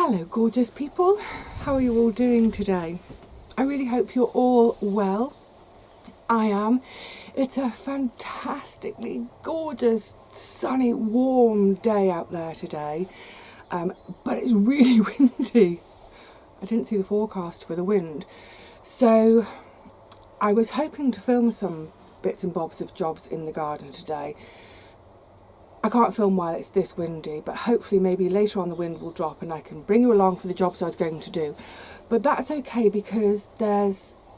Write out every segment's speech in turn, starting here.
Hello gorgeous people, how are you all doing today? I really hope you're all well. I am. It's a fantastically gorgeous, sunny, warm day out there today, but it's really windy. I didn't see the forecast for the wind, so I was hoping to film some bits and bobs of jobs in the garden today. I can't film while it's this windy, but hopefully maybe later on the wind will drop and I can bring you along for the jobs I was going to do. But that's okay, because there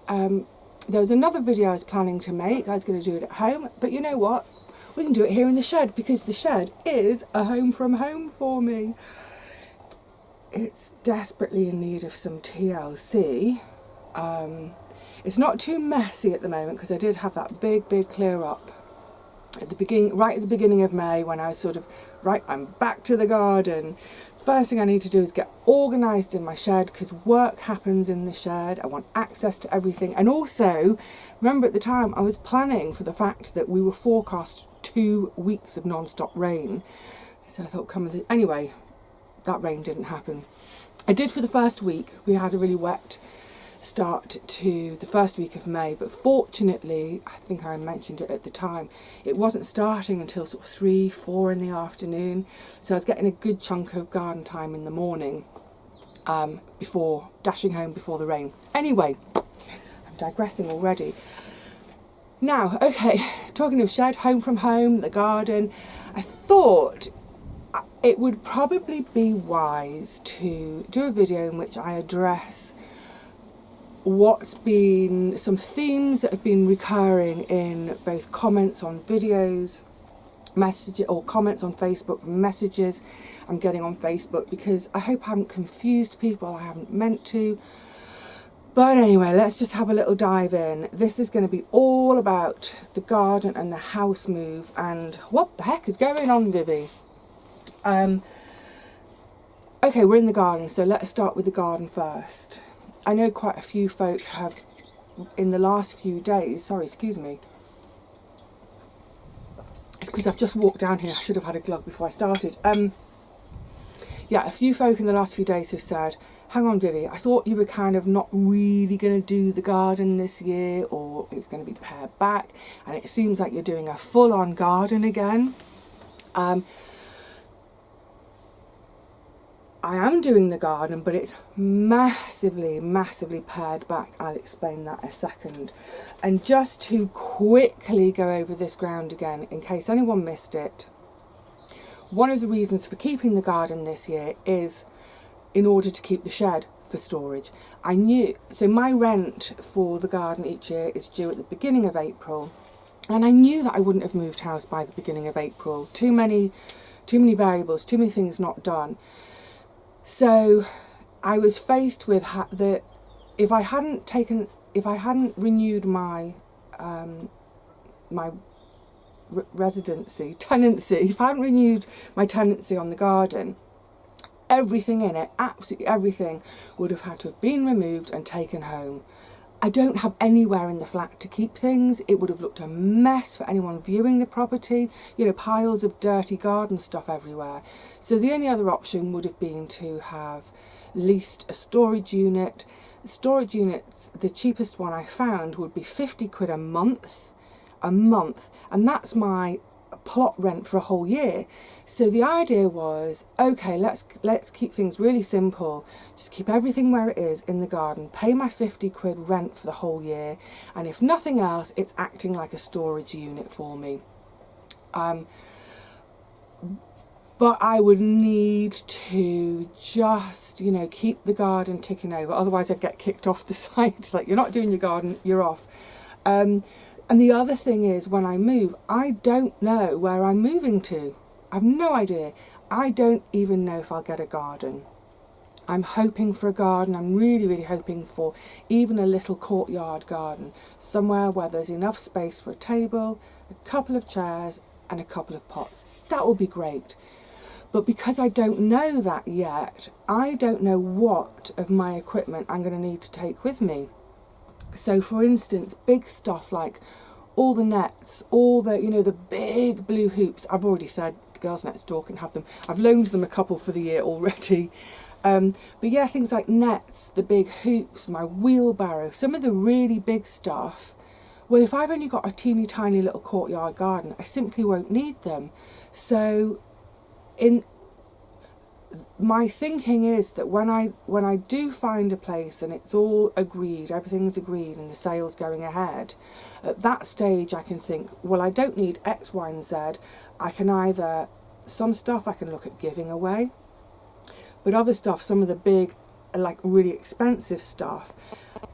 was another video I was planning to make. I was going to do it at home, but you know what? We can do it here in the shed, because the shed is a home from home for me. It's desperately in need of some TLC. It's not too messy at the moment, because I did have that big clear up at the right at the beginning of May, when I was sort of, right, I'm back to the garden. First thing I need to do is get organised in my shed, because work happens in the shed. I want access to everything. And also, remember at the time I was planning for the fact that we were forecast 2 weeks of non-stop rain. So I thought, anyway, that rain didn't happen. I did for the first week. We had a really wet start to the first week of May, but fortunately, I think I mentioned it at the time, it wasn't starting until sort of 3-4 in the afternoon, so I was getting a good chunk of garden time in the morning, before dashing home before the rain. Anyway, I'm digressing already. Now, okay, talking of shed, home from home, the garden, I thought it would probably be wise to do a video in which I address what's been some themes that have been recurring in both comments on videos, messages, or comments on Facebook, messages I'm getting on Facebook, because I hope I haven't confused people. I haven't meant to. But anyway, let's just have a little dive in. This is going to be all about the garden and the house move, and what the heck is going on, Vivi? Okay, we're in the garden, so let's start with the garden first. I know quite a few folk have, in the last few days, sorry, excuse me. It's because I've just walked down here. I should have had a glug before I started. Yeah, a few folk in the last few days have said, hang on, Vivi, I thought you were kind of not really going to do the garden this year, or it was going to be pared back, and it seems like you're doing a full-on garden again. I am doing the garden, but it's massively pared back. I'll explain that in a second. And just to quickly go over this ground again, in case anyone missed it, one of the reasons for keeping the garden this year is in order to keep the shed for storage. So my rent for the garden each year is due at the beginning of April, and I knew that I wouldn't have moved house by the beginning of April. Too many variables, too many things not done. So I was faced with that if I hadn't renewed my tenancy, if I hadn't renewed my tenancy on the garden, everything in it, absolutely everything, would have had to have been removed and taken home. I don't have anywhere in the flat to keep things. It would have looked a mess for anyone viewing the property. You know, piles of dirty garden stuff everywhere. So the only other option would have been to have leased a storage unit. Storage units, the cheapest one I found would be 50 quid a month, and that's my plot rent for a whole year. So the idea was, okay, let's keep things really simple, just keep everything where it is in the garden, pay my 50 quid rent for the whole year, and if nothing else, it's acting like a storage unit for me. But I would need to just, you know, keep the garden ticking over, otherwise I'd get kicked off the site. It's like, you're not doing your garden, you're off. And the other thing is, when I move, I don't know where I'm moving to. I've no idea. I don't even know if I'll get a garden. I'm hoping for a garden. I'm really hoping for even a little courtyard garden, somewhere where there's enough space for a table, a couple of chairs and a couple of pots. That would be great. But because I don't know that yet, I don't know what of my equipment I'm going to need to take with me. So for instance, big stuff like all the nets, all the, you know, the big blue hoops. I've already said the girls next door can have them. I've loaned them a couple for the year already. But yeah, things like nets, the big hoops, my wheelbarrow, some of the really big stuff. Well, if I've only got a teeny tiny little courtyard garden, I simply won't need them. So my thinking is that when I do find a place and it's all agreed, everything's agreed and the sale's going ahead, at that stage I can think, well, I don't need X, Y and Z. I can either, some stuff I can look at giving away, but other stuff, some of the big, like really expensive stuff,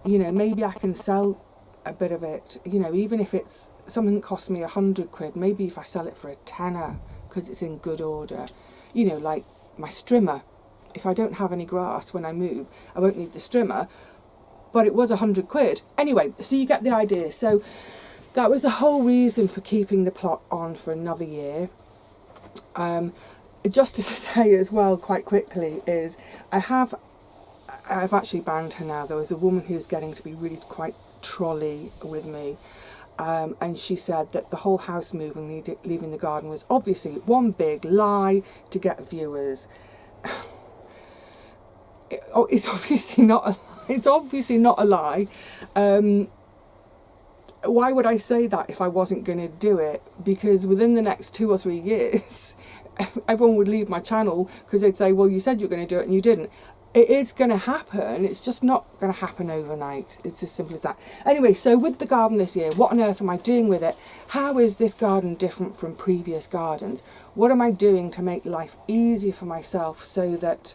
you know, maybe I can sell a bit of it, you know, even if it's something that costs me £100, maybe if I sell it for a tenner because it's in good order, you know, like my strimmer. If I don't have any grass when I move, I won't need the strimmer, but it was £100. Anyway, so you get the idea. So that was the whole reason for keeping the plot on for another year. Just to say as well, quite quickly, is I've actually banned her now. There was a woman who's getting to be really quite trolley with me, and she said that the whole house move and leaving the garden was obviously one big lie to get viewers. It's obviously not a lie. It's obviously not a lie. Why would I say that if I wasn't going to do it? Because within the next 2 or 3 years, everyone would leave my channel because they'd say, well, you said you were going to do it and you didn't. It is going to happen. It's just not going to happen overnight. It's as simple as that. Anyway, so with the garden this year, what on earth am I doing with it? How is this garden different from previous gardens? What am I doing to make life easier for myself so that,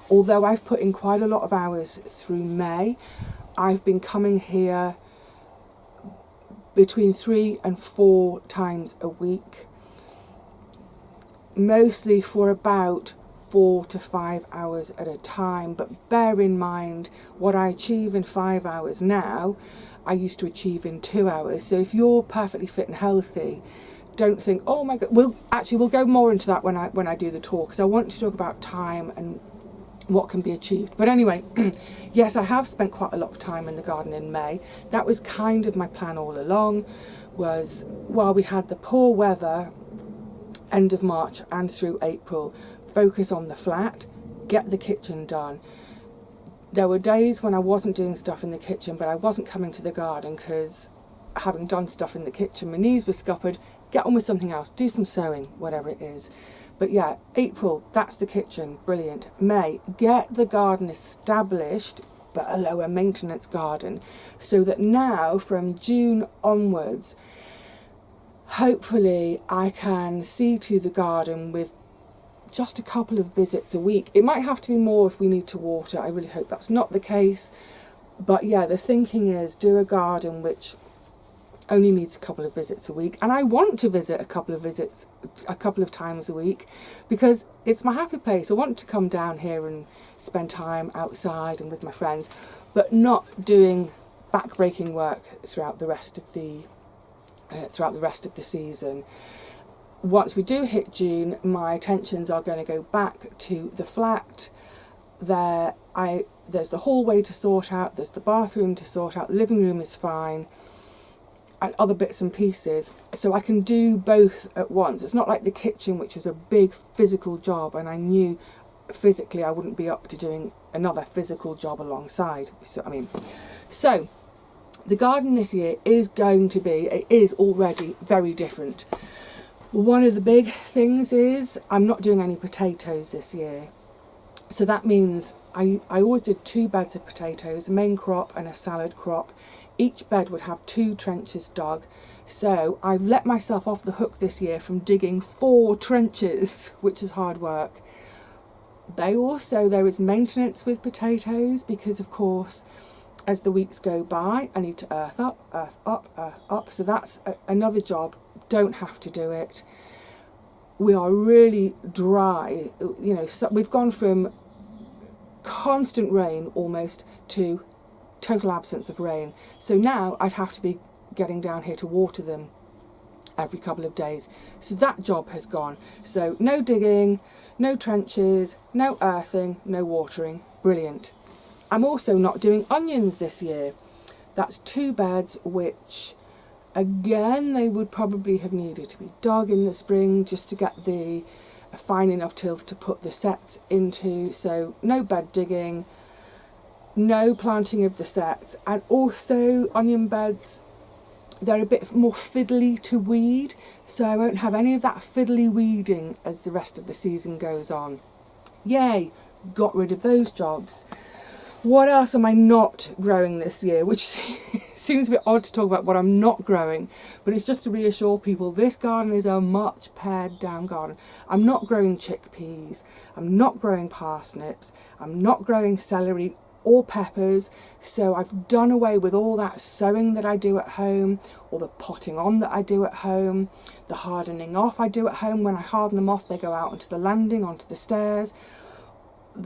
although I've put in quite a lot of hours through May, I've been coming here between 3 and 4 times a week, mostly for about 4 to 5 hours at a time. But bear in mind, what I achieve in 5 hours now, I used to achieve in 2 hours. So if you're perfectly fit and healthy, don't think, oh my God. We'll go more into that when I do the talk, because I want to talk about time and what can be achieved. But anyway, yes, I have spent quite a lot of time in the garden in May. That was kind of my plan all along, was while we had the poor weather end of March and through April, focus on the flat, get the kitchen done. There were days when I wasn't doing stuff in the kitchen, but I wasn't coming to the garden because having done stuff in the kitchen, my knees were scuppered. Get on with something else, do some sewing, whatever it is. But yeah, April, that's the kitchen, brilliant. May, get the garden established, but a lower maintenance garden, so that now from June onwards, hopefully I can see to the garden with just a couple of visits a week. It might have to be more if we need to water. I really hope that's not the case. But yeah, the thinking is do a garden which only needs a couple of visits a week. And I want to visit a couple of times a week because it's my happy place. I want to come down here and spend time outside and with my friends, but not doing back-breaking work throughout the rest of the season. Once we do hit June, my attentions are going to go back to the flat. There's the hallway to sort out, there's the bathroom to sort out, living room is fine, and other bits and pieces, so I can do both at once. It's not like the kitchen, which was a big physical job, and I knew physically I wouldn't be up to doing another physical job alongside. So the garden this year it is already very different. One of the big things is I'm not doing any potatoes this year. So that means I always did 2 beds of potatoes, a main crop and a salad crop. Each bed would have 2 trenches dug. So I've let myself off the hook this year from digging 4 trenches, which is hard work. There is maintenance with potatoes because, of course, as the weeks go by, I need to earth up, earth up, earth up. So that's another job. Don't have to do it. We are really dry. So we've gone from constant rain almost to total absence of rain. So now I'd have to be getting down here to water them every couple of days. So that job has gone. So no digging, no trenches, no earthing, no watering. Brilliant. I'm also not doing onions this year. That's 2 beds, which again they would probably have needed to be dug in the spring just to get the fine enough tilth to put the sets into, so no bed digging, no planting of the sets, and also onion beds, they're a bit more fiddly to weed, so I won't have any of that fiddly weeding as the rest of the season goes on. Yay, got rid of those jobs. What else am I not growing this year? Which seems a bit odd to talk about what I'm not growing, but it's just to reassure people, this garden is a much pared down garden. I'm not growing chickpeas, I'm not growing parsnips, I'm not growing celery or peppers, so I've done away with all that sowing that I do at home, or the potting on that I do at home, the hardening off I do at home. When I harden them off, they go out onto the landing, onto the stairs.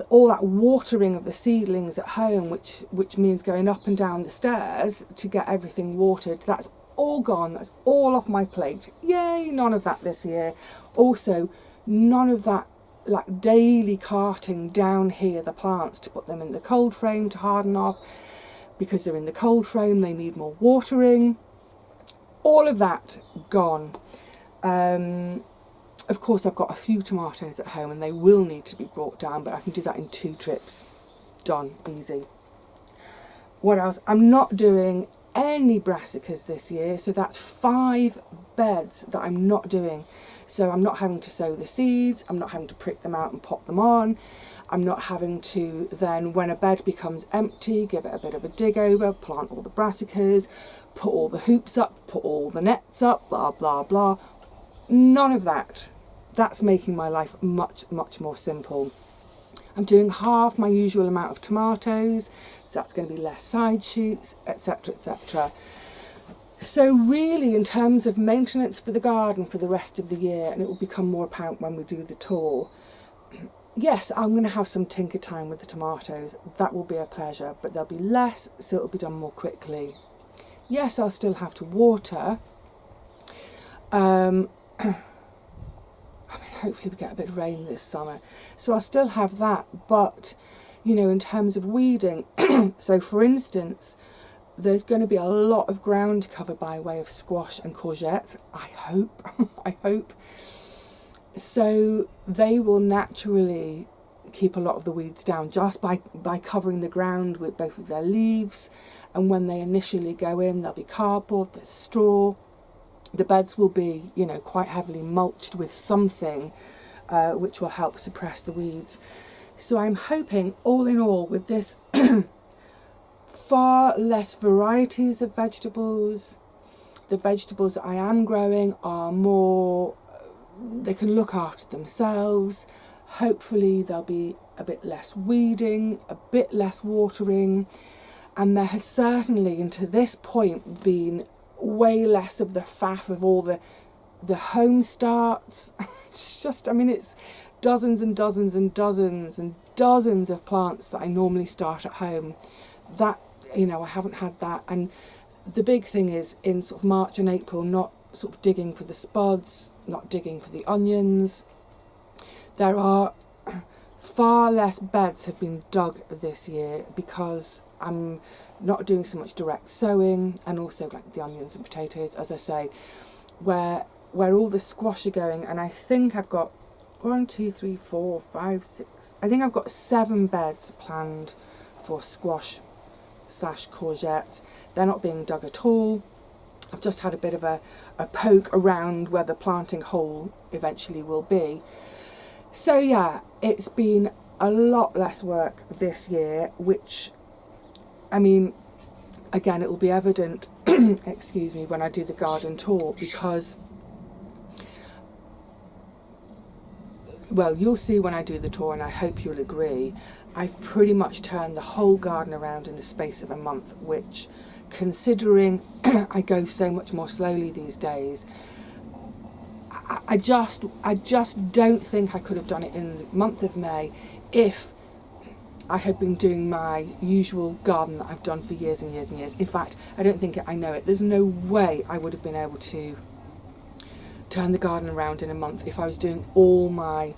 All that watering of the seedlings at home, which means going up and down the stairs to get everything watered, that's all gone, that's all off my plate. Yay, none of that this year. Also, none of that like daily carting down here the plants to put them in the cold frame to harden off, because they're in the cold frame, they need more watering. All of that gone. Of course, I've got a few tomatoes at home and they will need to be brought down, but I can do that in 2 trips. Done, easy. What else? I'm not doing any brassicas this year, so that's 5 beds that I'm not doing. So I'm not having to sow the seeds, I'm not having to prick them out and pop them on, I'm not having to then, when a bed becomes empty, give it a bit of a dig over, plant all the brassicas, put all the hoops up, put all the nets up, blah blah blah. None of that. That's making my life much, much more simple. I'm doing half my usual amount of tomatoes, so that's going to be less side shoots, etc, etc. So really, in terms of maintenance for the garden for the rest of the year, and it will become more apparent when we do the tour, yes, I'm going to have some tinker time with the tomatoes. That will be a pleasure, but there'll be less, so it'll be done more quickly. Yes, I'll still have to water. Hopefully we get a bit of rain this summer, so I'll still have that, but you know, in terms of weeding, so for instance, there's going to be a lot of ground cover by way of squash and courgettes, I hope. I hope so. They will naturally keep a lot of the weeds down just by covering the ground with both of their leaves, and when they initially go in, there'll be cardboard, there's straw. The beds will be, you know, quite heavily mulched with something which will help suppress the weeds. So I'm hoping, all in all, with this far less varieties of vegetables, the vegetables that I am growing are more, they can look after themselves. Hopefully there'll be a bit less weeding, a bit less watering, and there has certainly, until this point, been way less of the faff of all the home starts. It's just, I mean, it's dozens and dozens and dozens and dozens of plants that I normally start at home. That, you know, I haven't had that. And the big thing is, in sort of March and April, not sort of digging for the spuds, not digging for the onions. There are far less beds have been dug this year because I'm not doing so much direct sowing, and also like the onions and potatoes, as I say, where all the squash are going. And I think I've got 1, 2, 3, 4, 5, 6. I think I've got 7 beds planned for squash / courgettes. They're not being dug at all. I've just had a bit of a poke around where the planting hole eventually will be. So yeah, it's been a lot less work this year, which, I mean, again, it will be evident, excuse me, when I do the garden tour, because, well, you'll see when I do the tour, and I hope you'll agree, I've pretty much turned the whole garden around in the space of a month, which, considering I go so much more slowly these days, I just don't think I could have done it in the month of May if I had been doing my usual garden that I've done for years and years and years. In fact, I don't think I know it. There's no way I would have been able to turn the garden around in a month if I was doing all my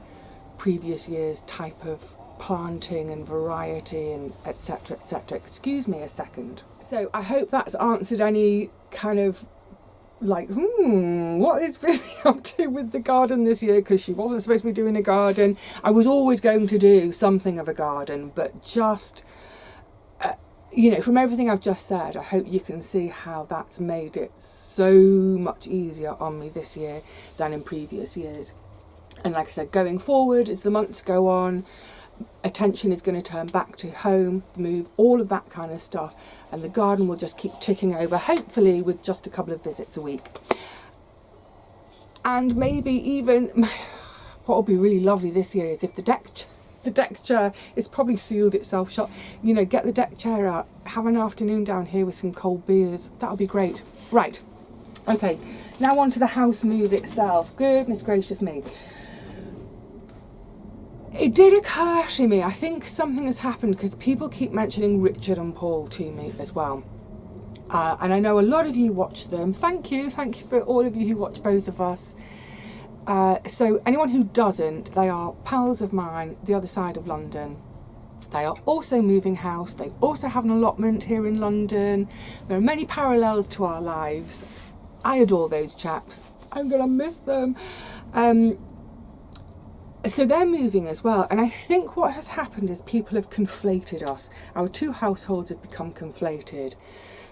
previous year's type of planting and variety and etc, etc. Excuse me a second. So I hope that's answered any kind of like, what is Vivi up to with the garden this year? Because she wasn't supposed to be doing a garden. I was always going to do something of a garden, but just, from everything I've just said, I hope you can see how that's made it so much easier on me this year than in previous years. And like I said, going forward, as the months go on, attention is going to turn back to home, move, all of that kind of stuff, and the garden will just keep ticking over, hopefully with just a couple of visits a week. And maybe even, what will be really lovely this year is if the deck chair, it's probably sealed itself shut, get the deck chair out, have an afternoon down here with some cold beers. That'll be great. Right, okay, now on to the house move itself. Goodness gracious me. It did occur to me, I think something has happened, because people keep mentioning Richard and Paul to me as well. And I know a lot of you watch them. Thank you for all of you who watch both of us. So anyone who doesn't, they are pals of mine, the other side of London. They are also moving house. They also have an allotment here in London. There are many parallels to our lives. I adore those chaps. I'm going to miss them. So they're moving as well, and I think what has happened is people have conflated us. Our two households have become conflated.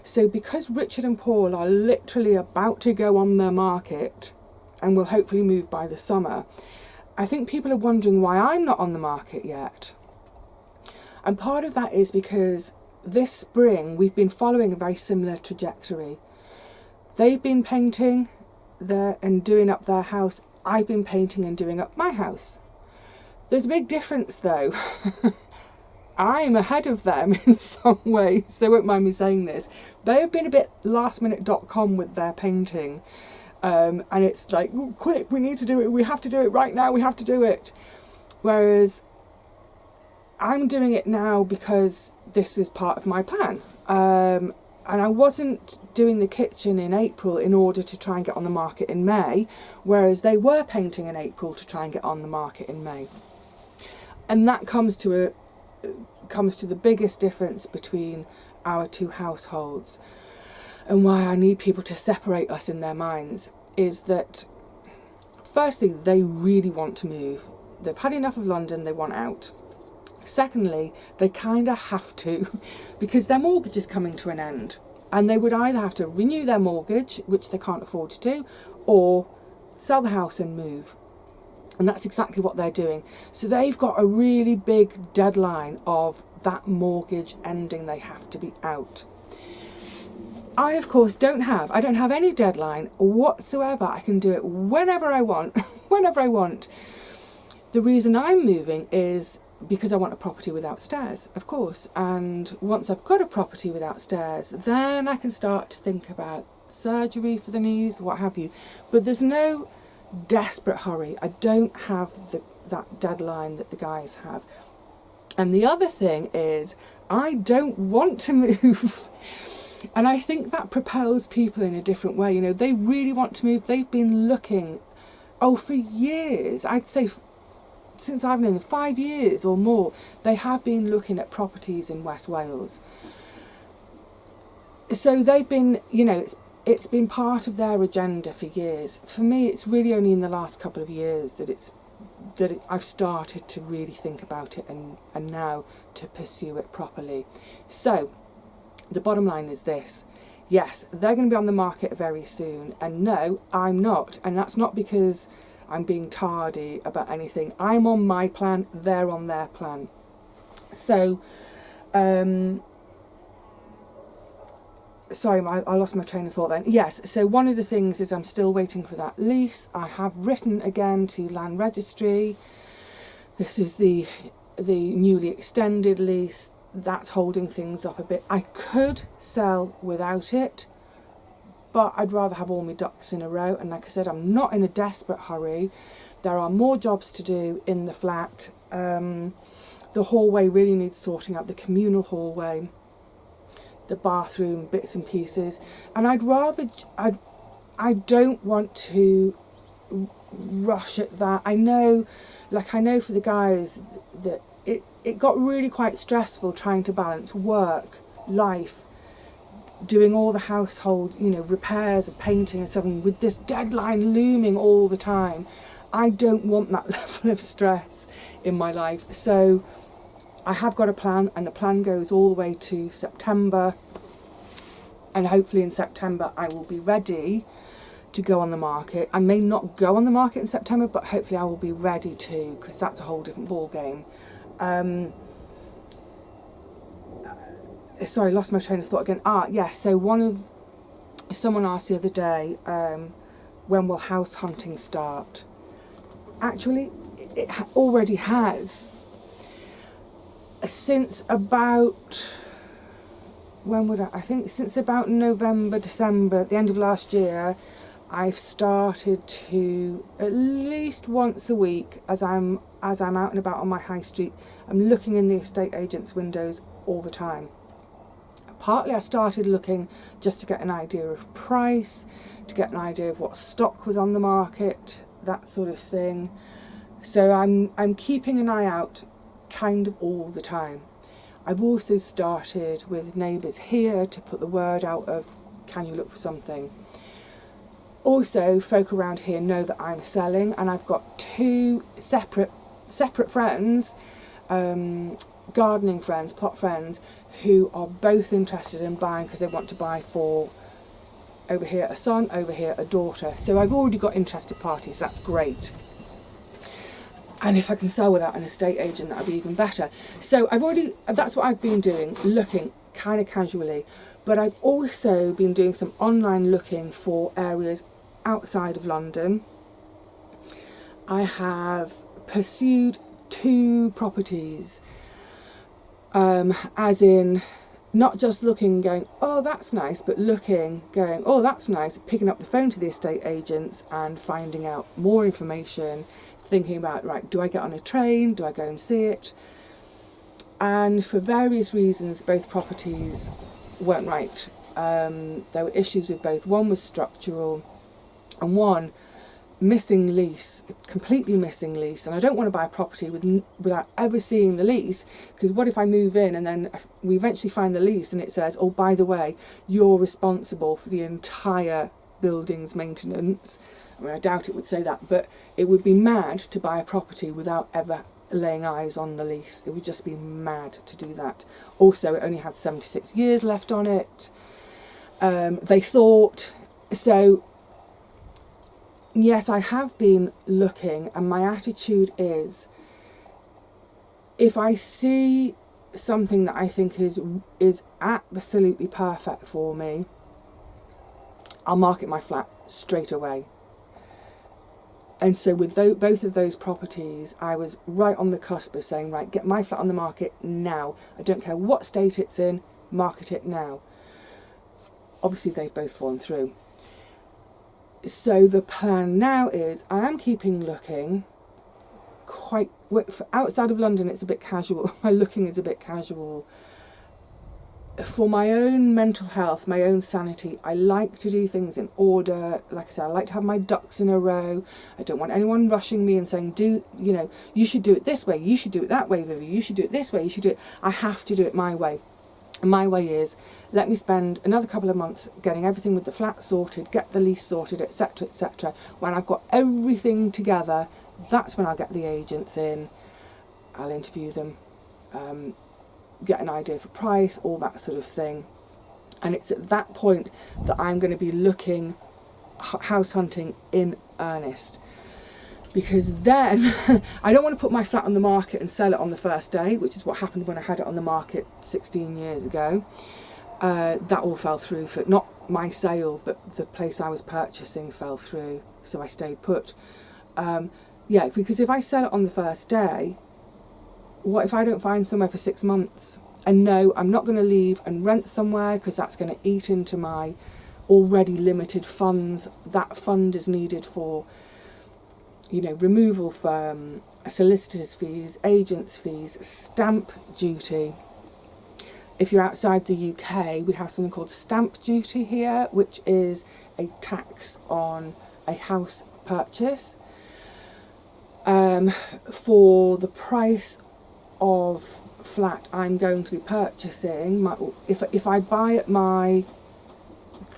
So because Richard and Paul are literally about to go on their market and will hopefully move by the summer, I think people are wondering why I'm not on the market yet. And part of that is because this spring we've been following a very similar trajectory. They've been painting and doing up their house. I've been painting and doing up my house. There's a big difference though. I'm ahead of them in some ways. They won't mind me saying this. They have been a bit lastminute.com with their painting. And it's like, quick, we need to do it. We have to do it right now. We have to do it. Whereas I'm doing it now because this is part of my plan. And I wasn't doing the kitchen in April in order to try and get on the market in May, whereas they were painting in April to try and get on the market in May. And that comes to the biggest difference between our two households, and why I need people to separate us in their minds, is that firstly, they really want to move. They've had enough of London, they want out. Secondly, they kind of have to, because their mortgage is coming to an end, and they would either have to renew their mortgage, which they can't afford to do, or sell the house and move. And that's exactly what they're doing. So they've got a really big deadline of that mortgage ending. They have to be out. I, of course, don't have any deadline whatsoever. I can do it whenever I want, whenever I want. The reason I'm moving is because I want a property without stairs, of course. And once I've got a property without stairs, then I can start to think about surgery for the knees, what have you. But there's no desperate hurry. I don't have that deadline that the guys have. And the other thing is, I don't want to move. And I think that propels people in a different way. They really want to move. They've been looking, for years. I'd say since I've known them, 5 years or more, they have been looking at properties in West Wales. So they've been, it's been part of their agenda for years. For me, it's really only in the last couple of years that I've started to really think about it and now to pursue it properly. So the bottom line is this. Yes, they're going to be on the market very soon, and no, I'm not. And that's not because I'm being tardy about anything. I'm on my plan, they're on their plan. So, sorry, I lost my train of thought then. Yes, so one of the things is I'm still waiting for that lease. I have written again to Land Registry. This is the newly extended lease. That's holding things up a bit. I could sell without it, but I'd rather have all my ducks in a row. And like I said, I'm not in a desperate hurry. There are more jobs to do in the flat. The hallway really needs sorting out, the communal hallway, the bathroom, bits and pieces. And I don't want to rush at that. I know for the guys that it got really quite stressful trying to balance work, life, doing all the household, repairs and painting and stuff, and with this deadline looming all the time. I don't want that level of stress in my life. So I have got a plan, and the plan goes all the way to September. And hopefully in September I will be ready to go on the market. I may not go on the market in September, but hopefully I will be ready to, because that's a whole different ball game. Sorry, lost my train of thought again. Yes, so someone asked the other day, when will house hunting start? Actually, it already has. Since about, I think since about November, December, at the end of last year, I've started to, at least once a week, as I'm out and about on my high street, I'm looking in the estate agents' windows all the time. Partly I started looking just to get an idea of price, to get an idea of what stock was on the market, that sort of thing. So I'm keeping an eye out kind of all the time. I've also started with neighbours here to put the word out of, can you look for something? Also, folk around here know that I'm selling, and I've got two separate friends, gardening friends, plot friends, who are both interested in buying because they want to buy for, over here a son, over here a daughter. So I've already got interested parties. That's great. And if I can sell without an estate agent, that would be even better. So that's what I've been doing, looking kind of casually. But I've also been doing some online looking for areas outside of London. I have pursued 2 properties, as in not just looking going, oh that's nice, but looking going, oh that's nice, picking up the phone to the estate agents and finding out more information, thinking about, right, do I get on a train, do I go and see it? And for various reasons both properties weren't right. There were issues with both. One was structural, and one missing lease, completely missing lease. And I don't want to buy a property without ever seeing the lease, because what if I move in and then we eventually find the lease and it says, oh by the way, you're responsible for the entire building's maintenance. I mean, I doubt it would say that, but it would be mad to buy a property without ever laying eyes on the lease. It would just be mad to do that. Also, it only had 76 years left on it. They thought, so yes, I have been looking, and my attitude is, if I see something that I think is absolutely perfect for me, I'll market my flat straight away. And so with both of those properties, I was right on the cusp of saying, right, get my flat on the market now. I don't care what state it's in, market it now. Obviously, they've both fallen through. So the plan now is, I am keeping looking. Outside of London, it's a bit casual. My looking is a bit casual. For my own mental health, my own sanity, I like to do things in order. Like I said, I like to have my ducks in a row. I don't want anyone rushing me and saying, you should do it this way, you should do it that way, Vivi, you should do it this way, you should do it. I have to do it my way. And my way is, let me spend another couple of months getting everything with the flat sorted, get the lease sorted, etc., etc. When I've got everything together, that's when I'll get the agents in. I'll interview them, get an idea for price, all that sort of thing. And it's at that point that I'm going to be looking house hunting in earnest, because then I don't want to put my flat on the market and sell it on the first day, which is what happened when I had it on the market 16 years ago. That all fell through, for not my sale, but the place I was purchasing fell through, so I stayed put. Because if I sell it on the first day, what if I don't find somewhere for 6 months? And no, I'm not going to leave and rent somewhere, because that's going to eat into my already limited funds. That fund is needed for, removal firm, solicitors' fees, agents' fees, stamp duty. If you're outside the UK, we have something called stamp duty here, which is a tax on a house purchase. For the price of flat I'm going to be purchasing, if I buy at my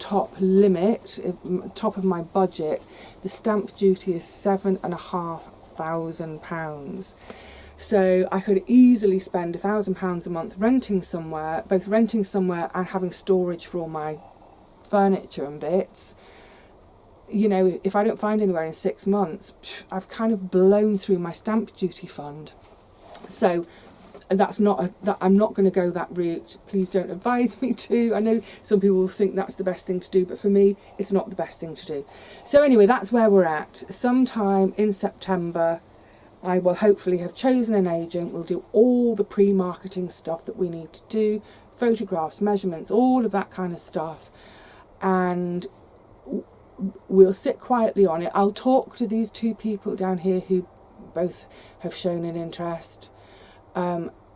top limit, top of my budget, the stamp duty is £7,500. So I could easily spend £1,000 a month renting somewhere, both renting somewhere and having storage for all my furniture and bits. You know, if I don't find anywhere in 6 months, I've kind of blown through my stamp duty fund. So that's not I'm not going to go that route. Please don't advise me to. I know some people will think that's the best thing to do, but for me, it's not the best thing to do. So anyway, that's where we're at. Sometime in September, I will hopefully have chosen an agent. We'll do all the pre-marketing stuff that we need to do, photographs, measurements, all of that kind of stuff. And we'll sit quietly on it. I'll talk to these 2 people down here who both have shown an interest.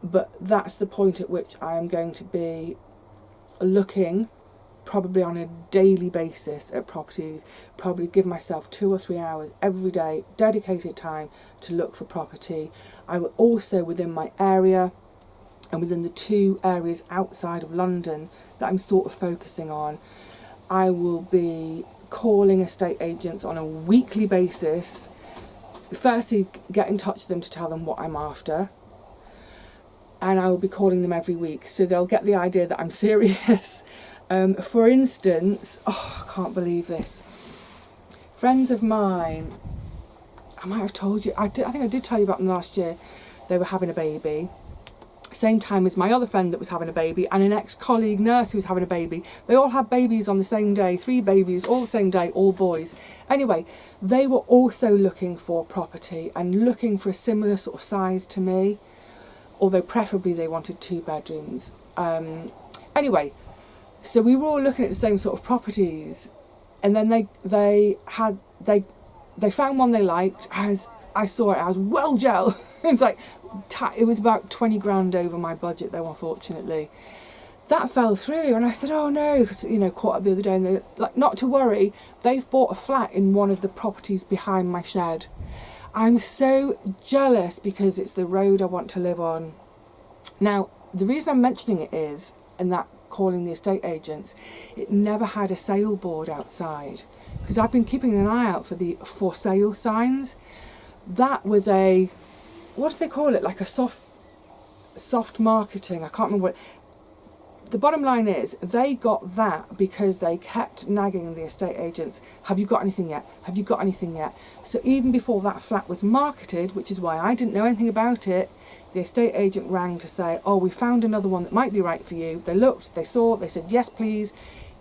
But that's the point at which I am going to be looking, probably on a daily basis, at properties. Probably give myself 2 or 3 hours every day, dedicated time to look for property. I will also, within my area and within the 2 areas outside of London that I'm sort of focusing on, I will be calling estate agents on a weekly basis. Firstly, get in touch with them to tell them what I'm after. And I will be calling them every week, so they'll get the idea that I'm serious. For instance, I can't believe this. Friends of mine, I might have told you, I think I did tell you about them last year. They were having a baby. Same time as my other friend that was having a baby, and an ex-colleague nurse who was having a baby. They all had babies on the same day, 3 babies, all the same day, all boys. Anyway, they were also looking for property and looking for a similar sort of size to me, although preferably they wanted 2 bedrooms. Anyway, so we were all looking at the same sort of properties, and then they found one they liked. I saw it, I was well gel. It's like, it was about 20 grand over my budget though, unfortunately. That fell through, and I said, oh no, because, you know, caught up the other day, and they're like, not to worry, they've bought a flat in one of the properties behind my shed. I'm so jealous because it's the road I want to live on. Now, the reason I'm mentioning it is, and that calling the estate agents, it never had a sale board outside, because I've been keeping an eye out for the for sale signs. That was a, what do they call it, like a soft marketing, I can't remember what. The bottom line is, they got that because they kept nagging the estate agents, have you got anything yet? Have you got anything yet? So even before that flat was marketed, which is why I didn't know anything about it, the estate agent rang to say, oh, we found another one that might be right for you. They looked, they saw, they said, yes, please.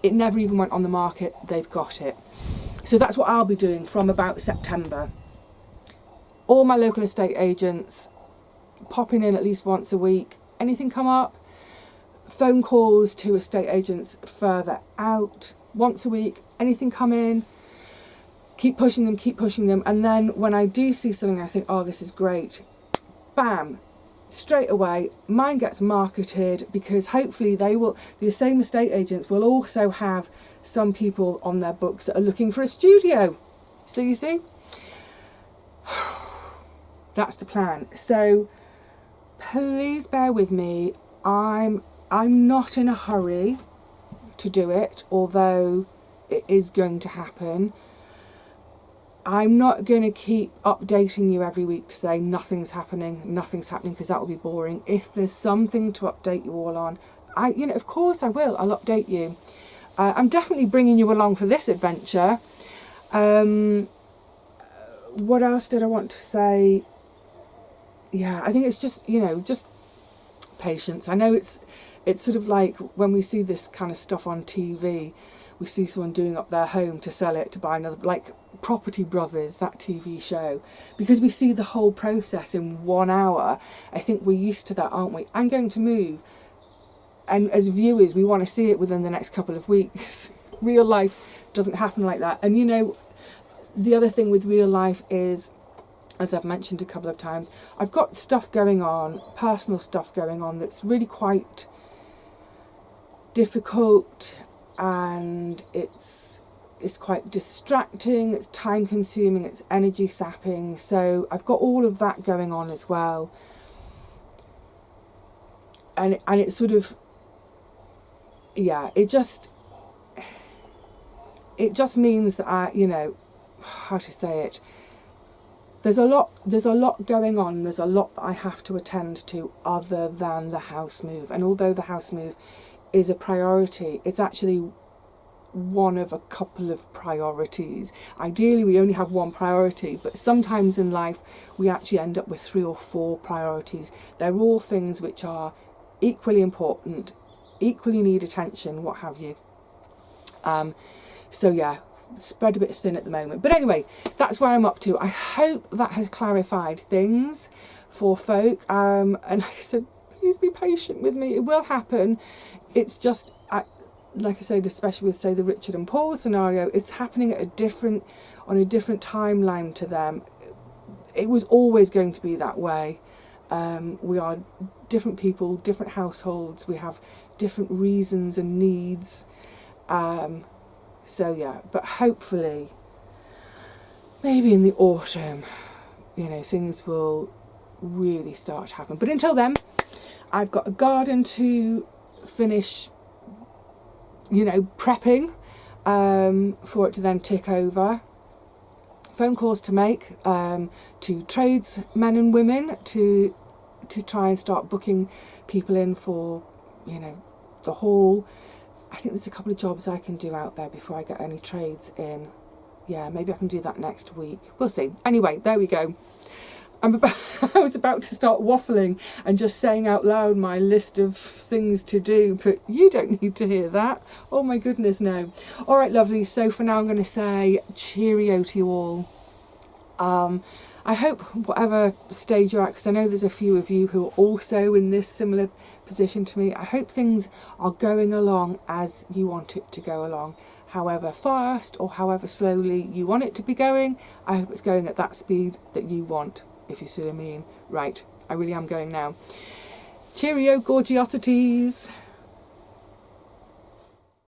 It never even went on the market. They've got it. So that's what I'll be doing from about September. All my local estate agents, popping in at least once a week. Anything come up? Phone calls to estate agents further out once a week. Anything come in? Keep pushing them. And then when I do see something I think, oh, this is great, bam, straight away mine gets marketed, because hopefully the same estate agents will also have some people on their books that are looking for a studio. So you see, that's the plan. So please bear with me. I'm not in a hurry to do it, although it is going to happen. I'm not going to keep updating you every week to say nothing's happening, because that will be boring. If there's something to update you all on, of course I will. I'll update you. I'm definitely bringing you along for this adventure. What else did I want to say? Yeah, I think it's just, just patience. I know it's sort of like when we see this kind of stuff on TV, we see someone doing up their home to sell it, to buy another, like Property Brothers, that TV show, because we see the whole process in 1 hour. I think we're used to that, aren't we? I'm going to move, and as viewers we want to see it within the next couple of weeks. Real life doesn't happen like that. And the other thing with real life is, as I've mentioned a couple of times, I've got stuff going on, personal stuff going on, that's really quite difficult, and it's quite distracting, it's time consuming, it's energy sapping. So I've got all of that going on as well, and it's sort of, yeah, it just, it just means that you know, how to say it, there's a lot going on, there's a lot that I have to attend to other than the house move. And although the house move is a priority, it's actually one of a couple of priorities. Ideally we only have one priority, but sometimes in life we actually end up with 3 or 4 priorities. They're all things which are equally important, equally need attention, what have you. So yeah, spread a bit thin at the moment. But anyway, that's where I'm up to. I hope that has clarified things for folk. And like I said, please be patient with me. It will happen. It's just, like I said, especially with, say, the Richard and Paul scenario, it's happening at on a different timeline to them. It was always going to be that way. We are different people, different households. We have different reasons and needs. So yeah, but hopefully, maybe in the autumn, you know, things will really start to happen. But until then, I've got a garden to finish, you know, prepping for it to then tick over. Phone calls to make to tradesmen and women to try and start booking people in for, you know, the hall. I think there's a couple of jobs I can do out there before I get any trades in. Yeah, maybe I can do that next week. We'll see. Anyway, there we go. I was about to start waffling and just saying out loud my list of things to do, but you don't need to hear that. Oh my goodness, no. All right, lovely. So for now, I'm going to say cheerio to you all. I hope whatever stage you're at, because I know there's a few of you who are also in this similar position to me, I hope things are going along as you want it to go along. However fast or however slowly you want it to be going, I hope it's going at that speed that you want, if you see what I mean. Right, I really am going now. Cheerio, gorgeosities.